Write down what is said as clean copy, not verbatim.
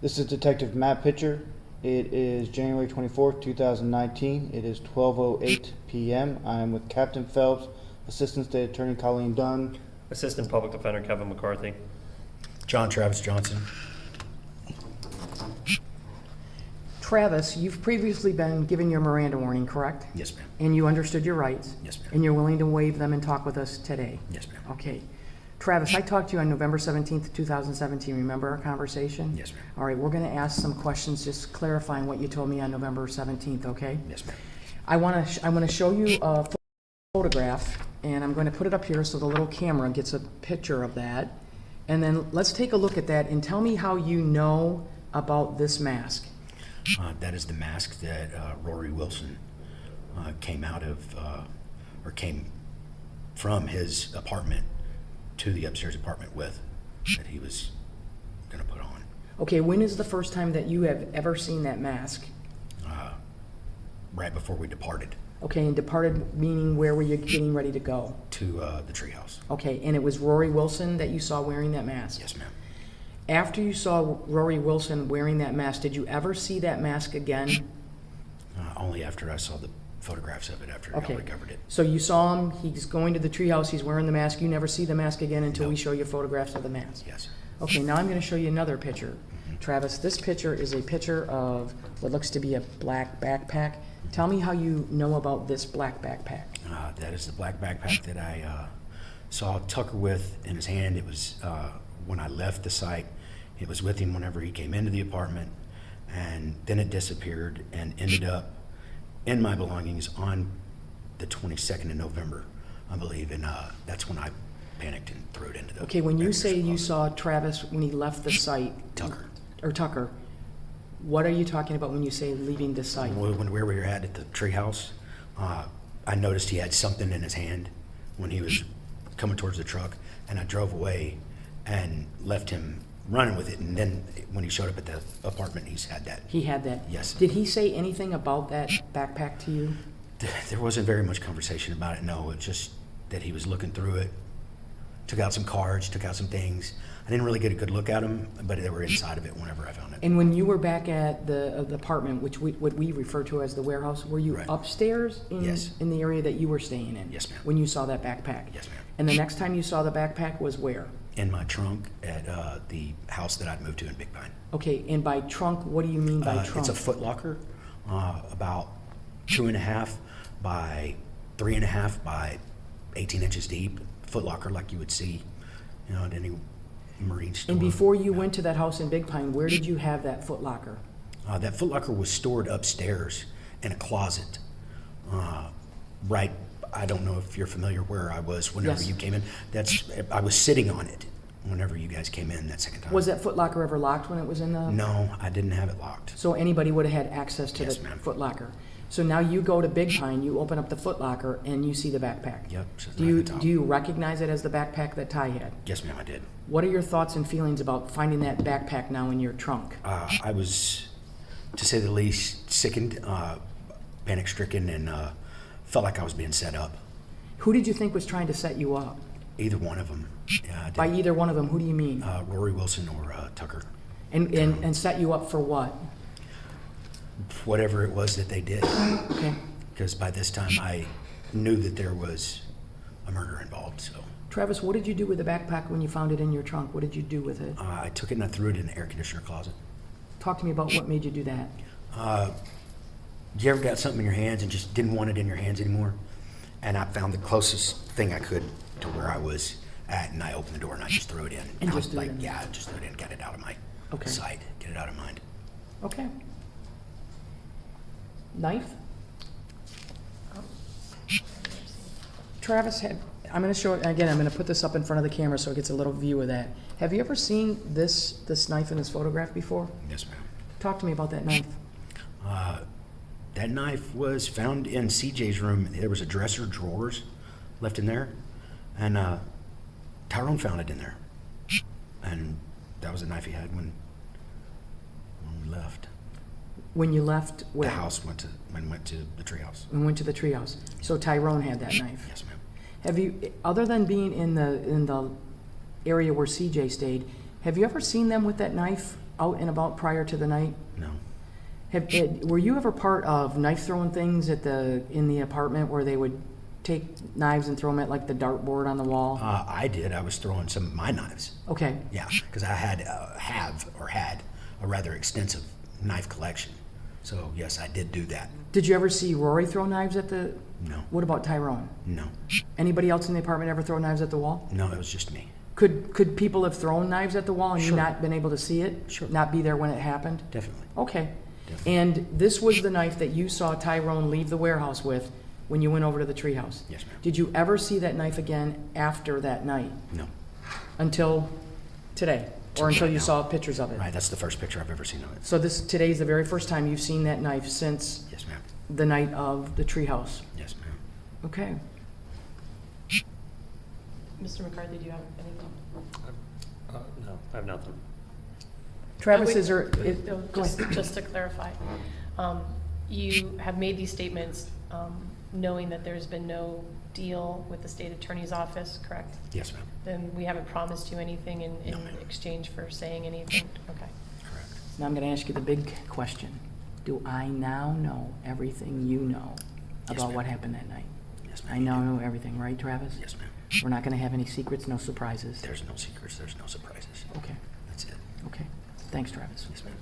This is Detective Matt Pitcher. It is January 24th, 2019. It is 12:08 p.m. I am with Captain Phelps, Assistant State Attorney Colleen Dunn, Assistant Public Defender Kevin McCarthy. John Travis Johnson. Travis, you've previously been given your Miranda warning, correct? Yes, ma'am. And you understood your rights? Yes, ma'am. And you're willing to waive them and talk with us today? Yes, ma'am. Okay. Travis, I talked to you on November 17th, 2017. Remember our conversation? Yes, ma'am. All right, we're going to ask some questions just clarifying what you told me on November 17th, okay? Yes, ma'am. I want to show you a photograph, and I'm going to put it up here so the little camera gets a picture of that. And then let's take a look at that and tell me how you know about this mask. That is the mask that Rory Wilson came out of, or came from his apartment to the upstairs apartment with, that he was going to put on. Okay, when is the first time that you have ever seen that mask? Right before we departed Okay, and departed meaning where were you getting ready to go? to the treehouse. Okay, and it was Rory Wilson that you saw wearing that mask? Yes, ma'am. After you saw Rory Wilson wearing that mask, did you ever see that mask again? Only after I saw the photographs of it, after y'all Okay. recovered it. So you saw him, he's going to the treehouse, he's wearing the mask, you never see the mask again until No. we show you photographs of the mask? Yes. Okay, now I'm going to show you another picture. Travis, this picture is a picture of what looks to be a black backpack. Tell me how you know about this black backpack. That is the black backpack that I saw Tucker with in his hand. It was when I left the site. It was with him whenever he came into the apartment, and then it disappeared and ended up in my belongings on the 22nd of November, I believe, and that's when I panicked and threw it into the... Okay, when you back say you closet. saw Travis when he left the site... Tucker, what are you talking about when you say leaving the site? When we were at the treehouse, I noticed he had something in his hand when he was coming towards the truck, and I drove away and left him running with it. And then when he showed up at the apartment, he's had that. He had that? Yes. Did he say anything about that backpack to you? There wasn't very much conversation about it, no. It's just that he was looking through it, took out some cards, took out some things. I didn't really get a good look at them, but they were inside of it whenever I found it. And when you were back at the apartment, which what we refer to as the warehouse, were you Right. upstairs Yes. in the area that you were staying in? Yes, ma'am. When you saw that backpack? Yes, ma'am. And the next time you saw the backpack was where? In my trunk at the house that I'd moved to in Big Pine. Okay, and by trunk, what do you mean by trunk? It's a foot locker, about 2.5 by 3.5 by 18 inches deep. Foot locker like you would see, at any Marine store. And before you went to that house in Big Pine, where did you have that foot locker? That foot locker was stored upstairs in a closet. Right, I don't know if you're familiar where I was whenever Yes. you came in. I was sitting on it whenever you guys came in that second time. Was that foot locker ever locked when it was in the? No, I didn't have it locked. So anybody would have had access to Yes, the ma'am. foot locker. So now you go to Big Pine, you open up the foot locker, and you see the backpack. Yep. Says Do you right at the top. do you recognize it as the backpack that Ty had? Yes, ma'am, I did. What are your thoughts and feelings about finding that backpack now in your trunk? I was, to say the least, sickened, panic-stricken, and felt like I was being set up. Who did you think was trying to set you up? Either one of them. By either one of them, who do you mean? Rory Wilson or Tucker. And set you up for what? Whatever it was that they did. Okay. Because by this time I knew that there was a murder involved. So Travis, what did you do with the backpack when you found it in your trunk? What did you do with it? I took it and I threw it in the air conditioner closet. Talk to me about what made you do that. You ever got something in your hands and just didn't want it in your hands anymore? And I found the closest thing I could to where I was at, and I opened the door and I just threw it in. And I just was threw it like, in. yeah, just threw it in, get it out of my Okay. sight, get it out of mind. Okay. Knife? Travis, I'm going to show it again. I'm going to put this up in front of the camera so it gets a little view of that. Have you ever seen this knife in this photograph before? Yes, ma'am. Talk to me about that knife. That knife was found in CJ's room. There was a dresser, drawers left in there, and Tyrone found it in there. And that was the knife he had when we left. When you left where? The house went to the treehouse. And went to the treehouse. So Tyrone had that knife. Yes, ma'am. Have you, other than being in the area where CJ stayed, have you ever seen them with that knife out and about prior to the night? No. Were you ever part of knife throwing things in the apartment where they would take knives and throw them at like the dartboard on the wall? I did. I was throwing some of my knives. Okay. Yeah, because I had a rather extensive knife collection. So yes, I did do that. Did you ever see Rory throw knives at the? No. What about Tyrone? No. Anybody else in the apartment ever throw knives at the wall? No, it was just me. Could people have thrown knives at the wall and you Sure. not been able to see it? Sure. Not be there when it happened? Definitely. Okay. Definitely. And this was the knife that you saw Tyrone leave the warehouse with when you went over to the treehouse? Yes, ma'am. Did you ever see that knife again after that night? No. Until today? Or until you saw pictures of it? Right, that's the first picture I've ever seen of it. So today's the very first time you've seen that knife since Yes, ma'am. the night of the treehouse? Yes, ma'am. Okay. Mr. McCarthy, do you have anything? No, I have nothing. Travis, wait, is there? No, Go ahead. just to clarify, you have made these statements knowing that there's been no deal with the state attorney's office, correct? Yes, ma'am. Then we haven't promised you anything in No, ma'am. exchange for saying anything? Okay. Correct. Now I'm going to ask you the big question. Do I now know everything you know Yes, about ma'am. what happened that night? Yes, ma'am. I now know everything, right, Travis? Yes, ma'am. We're not going to have any secrets, no surprises? There's no secrets, there's no surprises. Okay, That's it. okay. Thanks, Travis. Yes, ma'am.